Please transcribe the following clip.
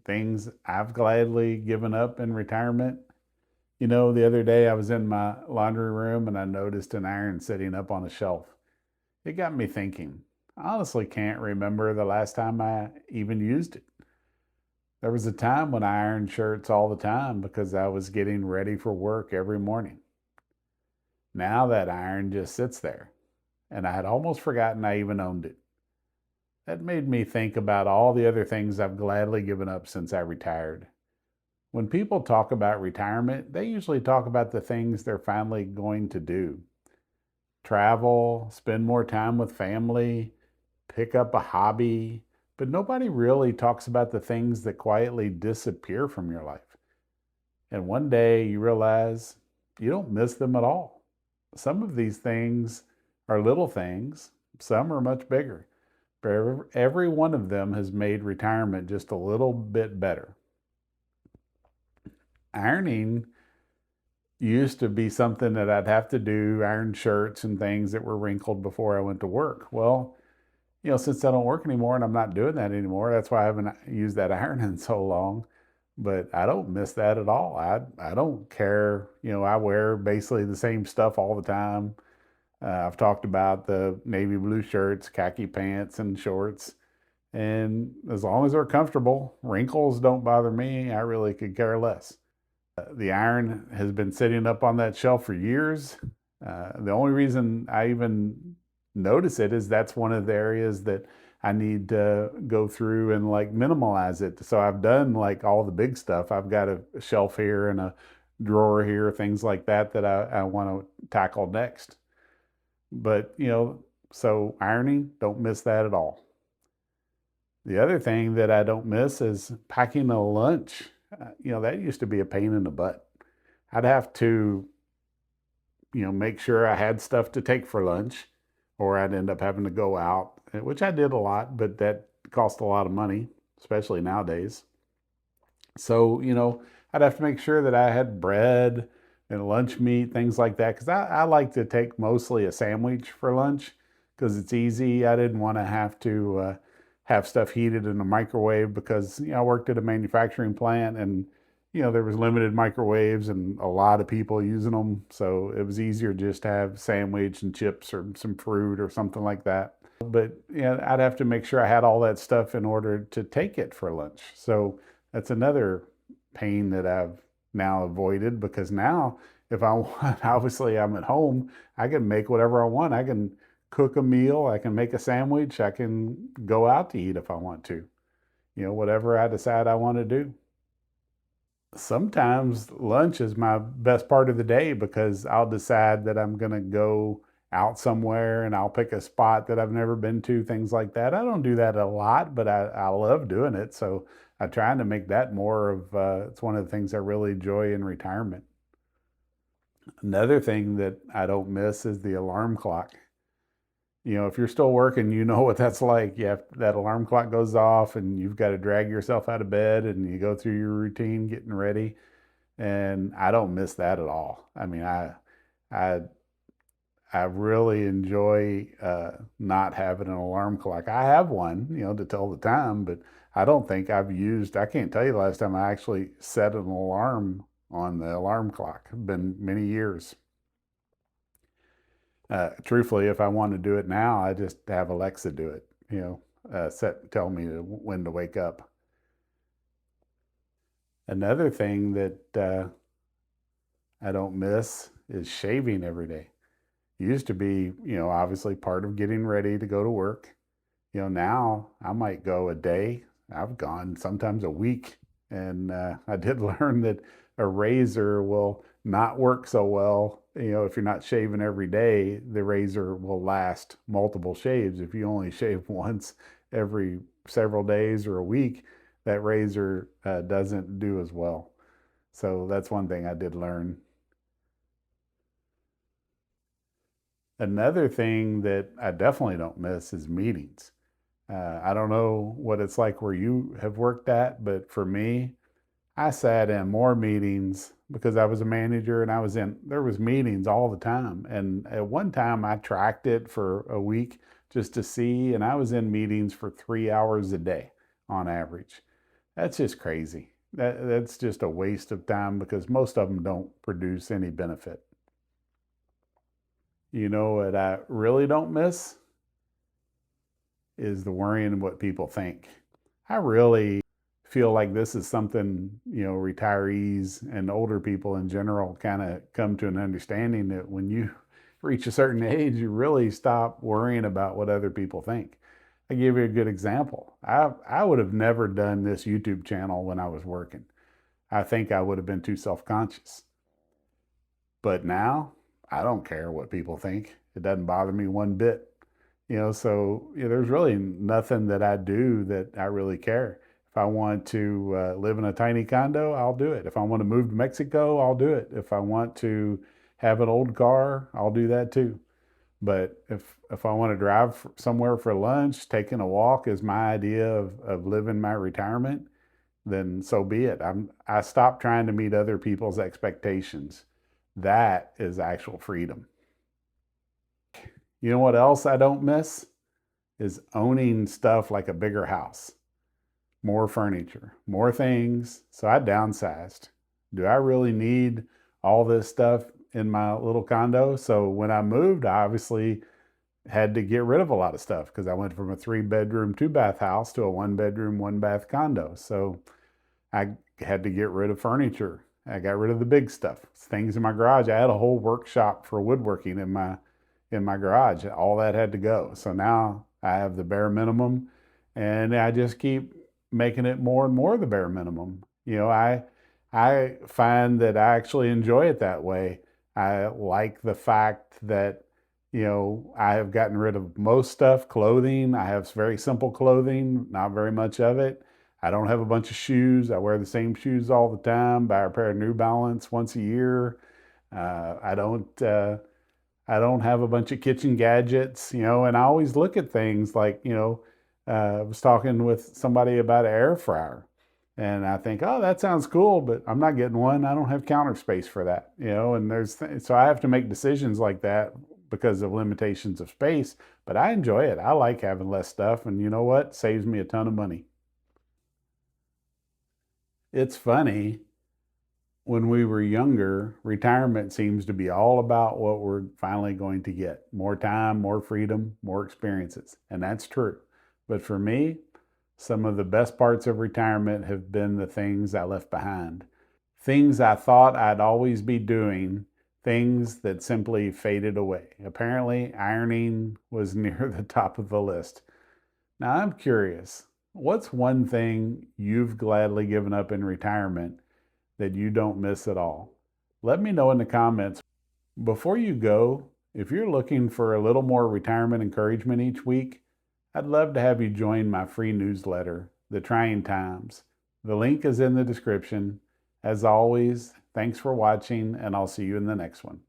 things I've gladly given up in retirement. The other day I was in my laundry room and I noticed an iron sitting up on a shelf. It got me thinking. I honestly can't remember the last time I even used it. There was a time when I ironed shirts all the time because I was getting ready for work every morning. Now that iron just sits there, and I had almost forgotten I even owned it. That made me think about all the other things I've gladly given up since I retired. When people talk about retirement, they usually talk about the things they're finally going to do: travel, spend more time with family, pick up a hobby. But nobody really talks about the things that quietly disappear from your life. And one day you realize you don't miss them at all. Some of these things are little things, some are much bigger. But every one of them has made retirement just a little bit better. Ironing used to be something that I'd have to do, iron shirts and things that were wrinkled before I went to work. Well, since I don't work anymore and I'm not doing that anymore, that's why I haven't used that iron in so long. But I don't miss that at all. I don't care. I wear basically the same stuff all the time. I've talked about the navy blue shirts, khaki pants, and shorts. And as long as they're comfortable, wrinkles don't bother me. I really could care less. The iron has been sitting up on that shelf for years. The only reason I even notice it is that's one of the areas that I need to go through and like minimalize it. So I've done like all the big stuff. I've got a shelf here and a drawer here, things like that I want to tackle next. But, so ironing, don't miss that at all. The other thing that I don't miss is packing a lunch. That used to be a pain in the butt. I'd have to, make sure I had stuff to take for lunch, or I'd end up having to go out, which I did a lot, but that cost a lot of money, especially nowadays. So, I'd have to make sure that I had bread and lunch meat, things like that, because I like to take mostly a sandwich for lunch because it's easy. I didn't want to have to have stuff heated in the microwave because, I worked at a manufacturing plant and, there was limited microwaves and a lot of people using them. So it was easier just to have sandwich and chips or some fruit or something like that. But I'd have to make sure I had all that stuff in order to take it for lunch. So that's another pain that I've now avoided because now if I want, obviously I'm at home, I can make whatever I want. I can cook a meal, I can make a sandwich, I can go out to eat if I want to. Whatever I decide I want to do. Sometimes lunch is my best part of the day because I'll decide that I'm going to go out somewhere and I'll pick a spot that I've never been to, things like that. I don't do that a lot, but I love doing it. So I try to make that more of, it's one of the things I really enjoy in retirement. Another thing that I don't miss is the alarm clock. If you're still working, you know what that's like. That alarm clock goes off and you've got to drag yourself out of bed and you go through your routine getting ready. And I don't miss that at all. I mean, I, I really enjoy not having an alarm clock. I have one, to tell the time, but I can't tell you the last time I actually set an alarm on the alarm clock. It's been many years. Truthfully, if I want to do it now, I just have Alexa do it, tell me when to wake up. Another thing that I don't miss is shaving every day. It used to be, obviously part of getting ready to go to work. Now I might go a day. I've gone sometimes a week. And I did learn that a razor will not work so well. If you're not shaving every day, the razor will last multiple shaves. If you only shave once every several days or a week, that razor doesn't do as well. So that's one thing I did learn. Another thing that I definitely don't miss is meetings. I don't know what it's like where you have worked at, but for me, I sat in more meetings because I was a manager and there was meetings all the time. And at one time I tracked it for a week just to see, and I was in meetings for 3 hours a day on average. That's just crazy. That's just a waste of time because most of them don't produce any benefit. You know what I really don't miss is the worrying what people think. I really feel like this is something, retirees and older people in general kind of come to an understanding that when you reach a certain age, you really stop worrying about what other people think. I give you a good example. I would have never done this YouTube channel when I was working. I think I would have been too self-conscious. But now I don't care what people think. It doesn't bother me one bit. So there's really nothing that I do that I really care. If I want to live in a tiny condo, I'll do it. If I want to move to Mexico, I'll do it. If I want to have an old car, I'll do that too. But if I want to drive somewhere for lunch, taking a walk is my idea of living my retirement, then so be it. I stopped trying to meet other people's expectations. That is actual freedom. You know what else I don't miss? Is owning stuff like a bigger house, more furniture, more things. So I downsized. Do I really need all this stuff in my little condo? So when I moved, I obviously had to get rid of a lot of stuff because I went from a 3-bedroom, 2-bath house to a 1-bedroom, 1-bath condo. So I had to get rid of furniture. I got rid of the big stuff, things in my garage. I had a whole workshop for woodworking in my garage. All that had to go. So now I have the bare minimum, and I just keep making it more and more the bare minimum. I find that I actually enjoy it that way. I like the fact that I have gotten rid of most stuff, clothing. I have very simple clothing, not very much of it. I don't have a bunch of shoes. I wear the same shoes all the time, buy a pair of New Balance once a year. I don't have a bunch of kitchen gadgets, and I always look at things like, I was talking with somebody about an air fryer, and I think, oh, that sounds cool, but I'm not getting one. I don't have counter space for that, and so I have to make decisions like that because of limitations of space, but I enjoy it. I like having less stuff, and you know what? Saves me a ton of money. It's funny, when we were younger, retirement seems to be all about what we're finally going to get: more time, more freedom, more experiences. And that's true. But for me, some of the best parts of retirement have been the things I left behind. Things I thought I'd always be doing, things that simply faded away. Apparently, ironing was near the top of the list. Now, I'm curious, what's one thing you've gladly given up in retirement that you don't miss at all? Let me know in the comments. Before you go, if you're looking for a little more retirement encouragement each week, I'd love to have you join my free newsletter, The Trying Times. The link is in the description. As always, thanks for watching, and I'll see you in the next one.